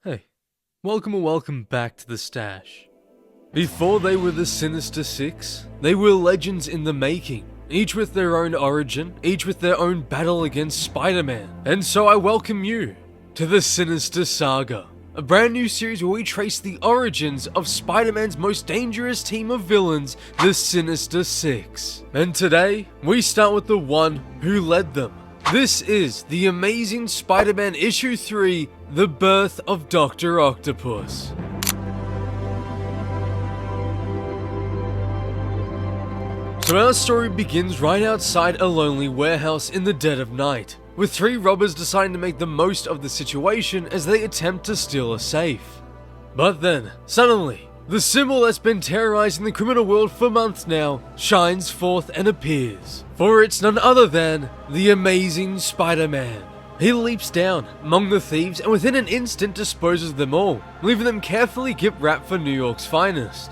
Hey, welcome back to the stash. Before they were the Sinister Six, they were legends in the making, each with their own origin, each with their own battle against Spider-Man. And so I welcome you to the Sinister Saga, a brand new series where we trace the origins of Spider-Man's most dangerous team of villains, the Sinister Six. And today, we start with the one who led them. This is The Amazing Spider-Man Issue 3, The Birth of Doctor Octopus. So our story begins right outside a lonely warehouse in the dead of night, with three robbers deciding to make the most of the situation as they attempt to steal a safe. But then, suddenly, the symbol that's been terrorizing the criminal world for months now shines forth and appears. For it's none other than the Amazing Spider-Man. He leaps down among the thieves and within an instant disposes them all, leaving them carefully gift-wrapped for New York's finest.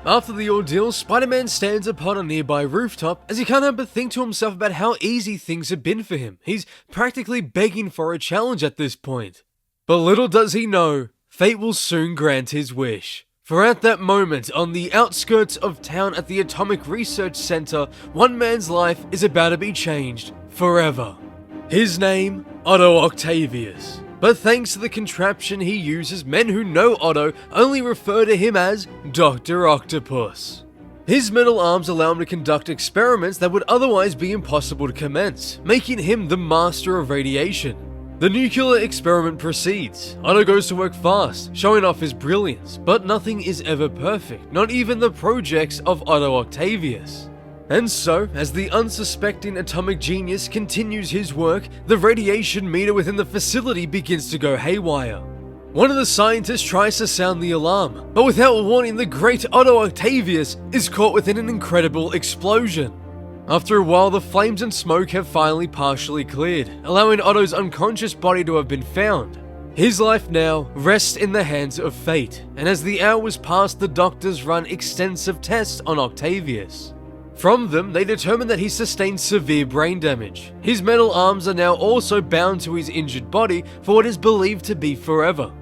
After the ordeal, Spider-Man stands upon a nearby rooftop as he can't help but think to himself about how easy things have been for him. He's practically begging for a challenge at this point. But little does he know, fate will soon grant his wish. For at that moment, on the outskirts of town at the Atomic Research Center, one man's life is about to be changed forever. His name, Otto Octavius. But thanks to the contraption he uses, men who know Otto only refer to him as Doctor Octopus. His metal arms allow him to conduct experiments that would otherwise be impossible to commence, making him the master of radiation. The nuclear experiment proceeds. Otto goes to work fast, showing off his brilliance, but nothing is ever perfect, not even the projects of Otto Octavius. And so, as the unsuspecting atomic genius continues his work, the radiation meter within the facility begins to go haywire. One of the scientists tries to sound the alarm, but without warning, the great Otto Octavius is caught within an incredible explosion. After a while, the flames and smoke have finally partially cleared, allowing Otto's unconscious body to have been found. His life now rests in the hands of fate, and as the hours pass, the doctors run extensive tests on Octavius. From them, they determine that he sustained severe brain damage. His metal arms are now also bound to his injured body for what is believed to be forever.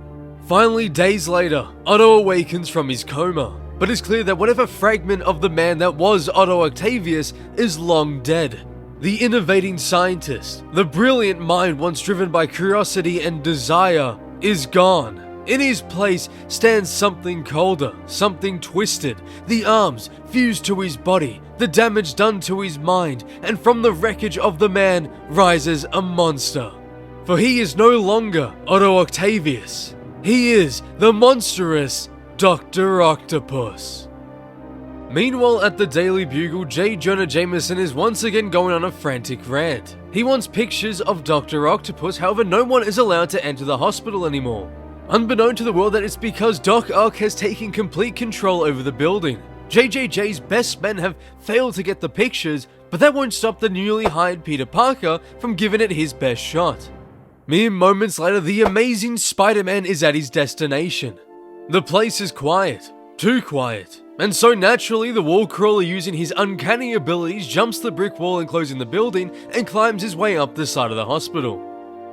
Finally, days later, Otto awakens from his coma. But it's clear that whatever fragment of the man that was Otto Octavius is long dead. The innovating scientist, the brilliant mind once driven by curiosity and desire, is gone. In his place stands something colder, something twisted, the arms fused to his body, the damage done to his mind, and from the wreckage of the man rises a monster. For he is no longer Otto Octavius. He is the monstrous Doctor Octopus. Meanwhile, at the Daily Bugle, J. Jonah Jameson is once again going on a frantic rant. He wants pictures of Doctor Octopus, however no one is allowed to enter the hospital anymore. Unbeknown to the world that it's because Doc Ock has taken complete control over the building. JJJ's best men have failed to get the pictures, but that won't stop the newly hired Peter Parker from giving it his best shot. Mere moments later, the Amazing Spider-Man is at his destination. The place is quiet, too quiet, and so naturally the wall crawler using his uncanny abilities jumps the brick wall enclosing the building and climbs his way up the side of the hospital.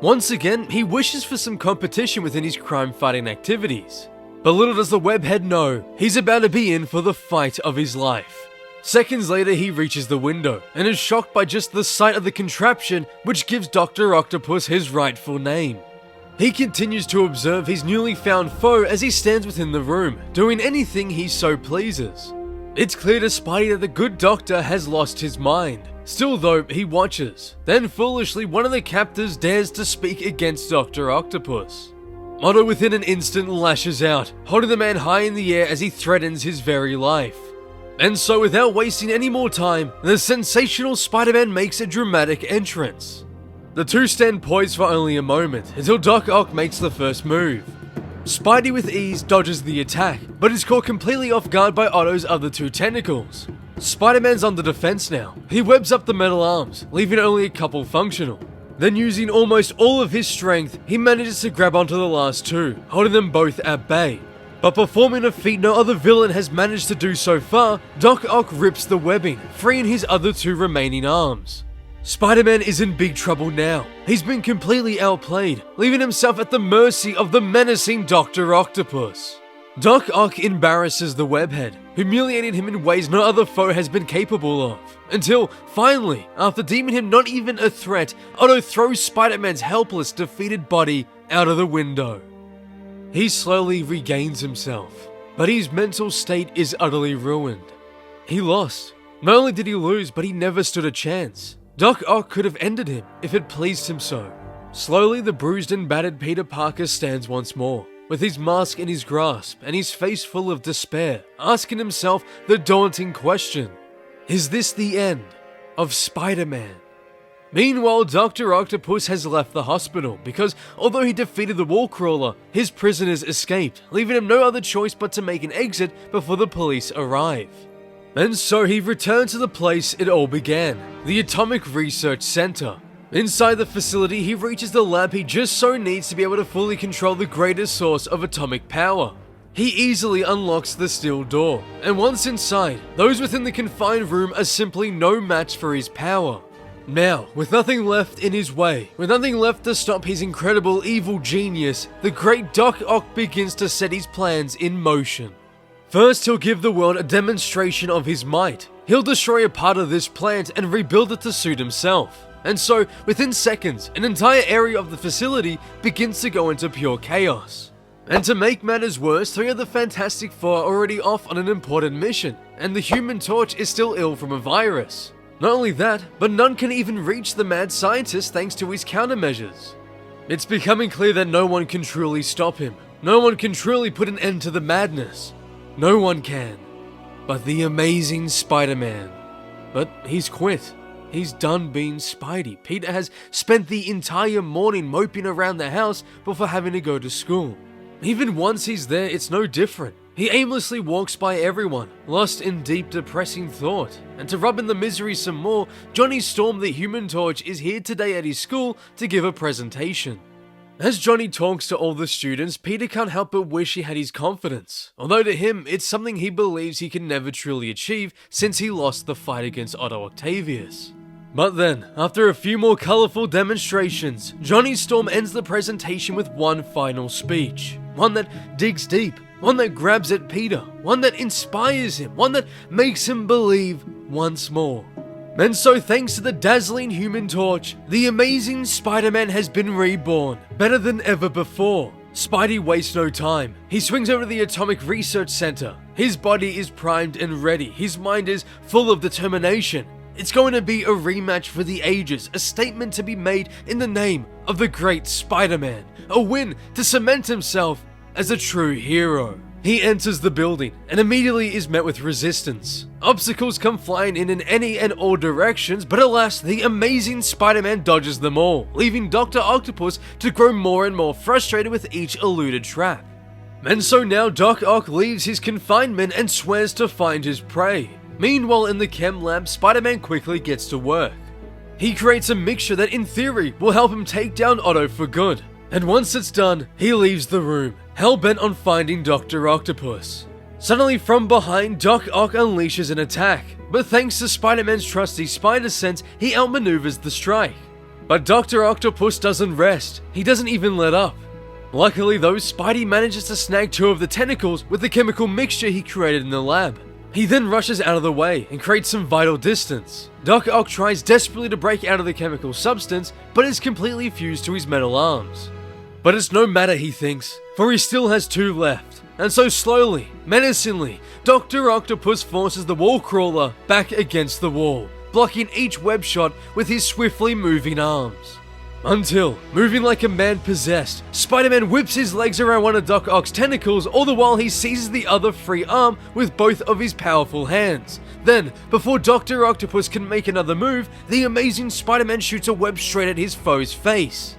Once again, he wishes for some competition within his crime-fighting activities. But little does the webhead know, he's about to be in for the fight of his life. Seconds later, he reaches the window and is shocked by just the sight of the contraption which gives Doctor Octopus his rightful name. He continues to observe his newly found foe as he stands within the room, doing anything he so pleases. It's clear to Spidey that the good doctor has lost his mind. Still though, he watches. Then foolishly, one of the captors dares to speak against Doctor Octopus. Otto within an instant lashes out, holding the man high in the air as he threatens his very life. And so without wasting any more time, the sensational Spider-Man makes a dramatic entrance. The two stand poised for only a moment, until Doc Ock makes the first move. Spidey with ease dodges the attack, but is caught completely off guard by Otto's other two tentacles. Spider-Man's on the defense now. He webs up the metal arms, leaving only a couple functional. Then using almost all of his strength, he manages to grab onto the last two, holding them both at bay. But performing a feat no other villain has managed to do so far, Doc Ock rips the webbing, freeing his other two remaining arms. Spider-Man is in big trouble now. He's been completely outplayed, leaving himself at the mercy of the menacing Doctor Octopus. Doc Ock embarrasses the webhead, humiliating him in ways no other foe has been capable of. Until, finally, after deeming him not even a threat, Otto throws Spider-Man's helpless, defeated body out of the window. He slowly regains himself, but his mental state is utterly ruined. He lost. Not only did he lose, but he never stood a chance. Doc Ock could have ended him if it pleased him so. Slowly, the bruised and battered Peter Parker stands once more, with his mask in his grasp and his face full of despair, asking himself the daunting question: is this the end of Spider-Man? Meanwhile, Doctor Octopus has left the hospital because, although he defeated the wall crawler, his prisoners escaped, leaving him no other choice but to make an exit before the police arrive. And so he returned to the place it all began, the Atomic Research Center. Inside the facility, he reaches the lab he just so needs to be able to fully control the greatest source of atomic power. He easily unlocks the steel door, and once inside, those within the confined room are simply no match for his power. Now, with nothing left in his way, with nothing left to stop his incredible evil genius, the great Doc Ock begins to set his plans in motion. First, he'll give the world a demonstration of his might. He'll destroy a part of this plant and rebuild it to suit himself. And so, within seconds, an entire area of the facility begins to go into pure chaos. And to make matters worse, 3 of the Fantastic Four are already off on an important mission, and the Human Torch is still ill from a virus. Not only that, but none can even reach the mad scientist thanks to his countermeasures. It's becoming clear that no one can truly stop him. No one can truly put an end to the madness. No one can. But the amazing Spider-Man. But he's quit. He's done being Spidey. Peter has spent the entire morning moping around the house before having to go to school. Even once he's there, it's no different. He aimlessly walks by everyone, lost in deep depressing thought. And to rub in the misery some more, Johnny Storm the Human Torch is here today at his school to give a presentation. As Johnny talks to all the students, Peter can't help but wish he had his confidence. Although to him, it's something he believes he can never truly achieve since he lost the fight against Otto Octavius. But then, after a few more colourful demonstrations, Johnny Storm ends the presentation with one final speech. One that digs deep, one that grabs at Peter, one that inspires him, one that makes him believe once more. And so thanks to the dazzling Human Torch, the amazing Spider-Man has been reborn, better than ever before. Spidey wastes no time. He swings over to the Atomic Research Center. His body is primed and ready. His mind is full of determination. It's going to be a rematch for the ages, a statement to be made in the name of the great Spider-Man, a win to cement himself as a true hero. He enters the building and immediately is met with resistance. Obstacles come flying in any and all directions, but alas, the amazing Spider-Man dodges them all, leaving Doctor Octopus to grow more and more frustrated with each eluded trap. And so now Doc Ock leaves his confinement and swears to find his prey. Meanwhile, in the chem lab, Spider-Man quickly gets to work. He creates a mixture that in theory will help him take down Otto for good. And once it's done, he leaves the room, hell-bent on finding Doctor Octopus. Suddenly from behind, Doc Ock unleashes an attack, but thanks to Spider-Man's trusty spider sense, he outmaneuvers the strike. But Doctor Octopus doesn't rest, he doesn't even let up. Luckily though, Spidey manages to snag 2 of the tentacles with the chemical mixture he created in the lab. He then rushes out of the way and creates some vital distance. Doc Ock tries desperately to break out of the chemical substance, but is completely fused to his metal arms. But it's no matter, he thinks, for he still has 2 left. And so slowly, menacingly, Doctor Octopus forces the wall crawler back against the wall, blocking each web shot with his swiftly moving arms. Until, moving like a man possessed, Spider-Man whips his legs around one of Doc Ock's tentacles, all the while he seizes the other free arm with both of his powerful hands. Then, before Doctor Octopus can make another move, the amazing Spider-Man shoots a web straight at his foe's face.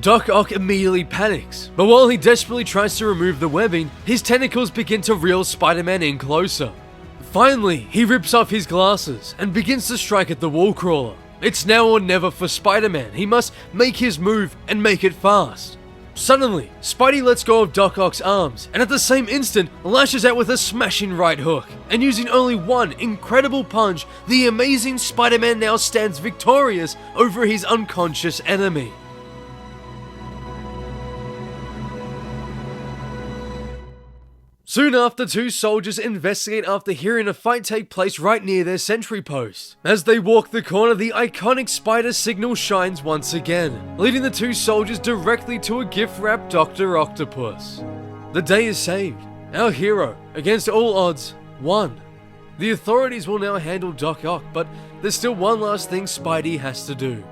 Doc Ock immediately panics, but while he desperately tries to remove the webbing, his tentacles begin to reel Spider-Man in closer. Finally, he rips off his glasses and begins to strike at the wall crawler. It's now or never for Spider-Man. He must make his move and make it fast. Suddenly, Spidey lets go of Doc Ock's arms, and at the same instant, lashes out with a smashing right hook. And using only one incredible punch, the amazing Spider-Man now stands victorious over his unconscious enemy. Soon after, two soldiers investigate after hearing a fight take place right near their sentry post. As they walk the corner, the iconic spider signal shines once again, leading the two soldiers directly to a gift-wrapped Doctor Octopus. The day is saved. Our hero, against all odds, won. The authorities will now handle Doc Ock, but there's still one last thing Spidey has to do.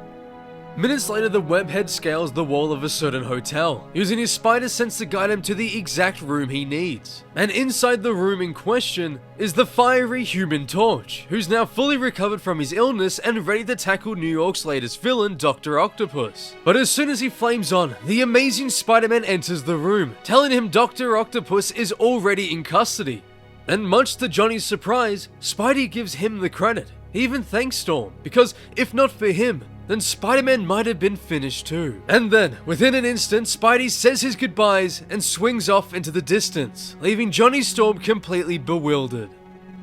Minutes later, the webhead scales the wall of a certain hotel, using his spider sense to guide him to the exact room he needs. And inside the room in question is the fiery Human Torch, who's now fully recovered from his illness and ready to tackle New York's latest villain, Doctor Octopus. But as soon as he flames on, the amazing Spider-Man enters the room, telling him Doctor Octopus is already in custody. And much to Johnny's surprise, Spidey gives him the credit. He even thanks Storm, because if not for him, then Spider-Man might have been finished too. And then, within an instant, Spidey says his goodbyes and swings off into the distance, leaving Johnny Storm completely bewildered.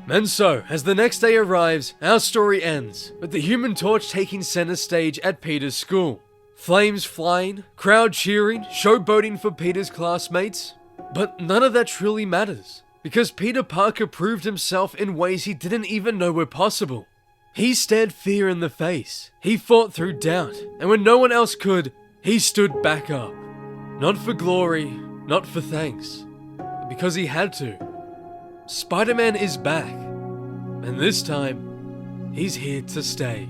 And so, as the next day arrives, our story ends, with the Human Torch taking center stage at Peter's school. Flames flying, crowd cheering, showboating for Peter's classmates. But none of that truly matters, because Peter Parker proved himself in ways he didn't even know were possible. He stared fear in the face, he fought through doubt, and when no one else could, he stood back up. Not for glory, not for thanks, but because he had to. Spider-Man is back, and this time, he's here to stay.